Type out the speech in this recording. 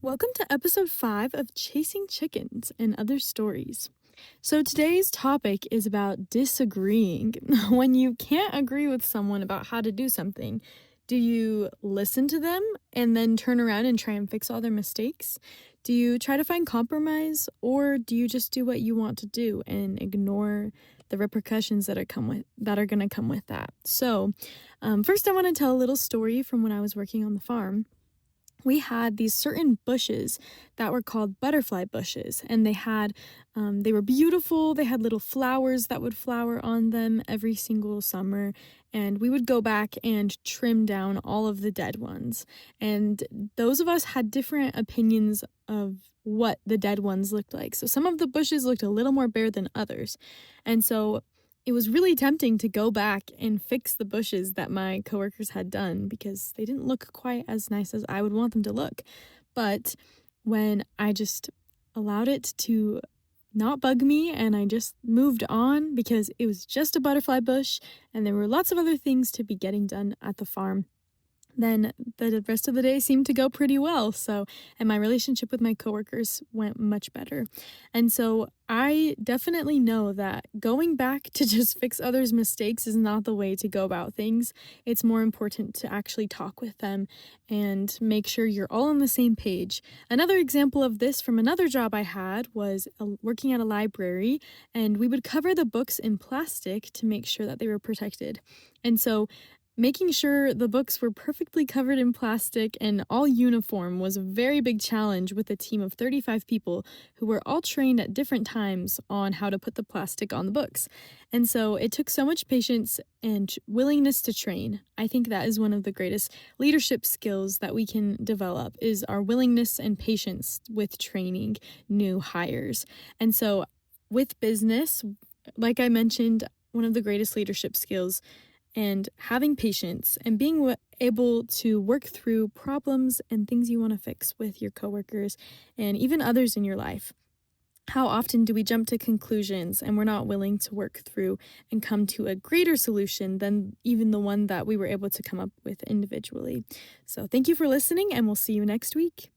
Welcome to episode 5 of Chasing Chickens and Other Stories. So, today's topic is about disagreeing. When you can't agree with someone about how to do something, do you listen to them and then turn around and try and fix all their mistakes? Do you try to find compromise, or do you just do what you want to do and ignore the repercussions that are going to come with that? First I want to tell a little story from when I was working on the farm. We had these certain bushes that were called butterfly bushes, and they were beautiful. They had little flowers that would flower on them every single summer, and we would go back and trim down all of the dead ones. And those of us had different opinions of what the dead ones looked like. So some of the bushes looked a little more bare than others. And so it was really tempting to go back and fix the bushes that my coworkers had done because they didn't look quite as nice as I would want them to look. But when I just allowed it to not bug me and I just moved on because it was just a butterfly bush and there were lots of other things to be getting done at the farm, then the rest of the day seemed to go pretty well. And my relationship with my coworkers went much better. And so I definitely know that going back to just fix others' mistakes is not the way to go about things. It's more important to actually talk with them and make sure you're all on the same page. Another example of this from another job I had was working at a library, and we would cover the books in plastic to make sure that they were protected. And so making sure the books were perfectly covered in plastic and all uniform was a very big challenge with a team of 35 people who were all trained at different times on how to put the plastic on the books. And so it took so much patience and willingness to train. I think that is one of the greatest leadership skills that we can develop is our willingness and patience with training new hires. And so with business, like I mentioned, one of the greatest leadership skills and having patience and being able to work through problems and things you want to fix with your coworkers and even others in your life. How often do we jump to conclusions and we're not willing to work through and come to a greater solution than even the one that we were able to come up with individually? So thank you for listening, and we'll see you next week.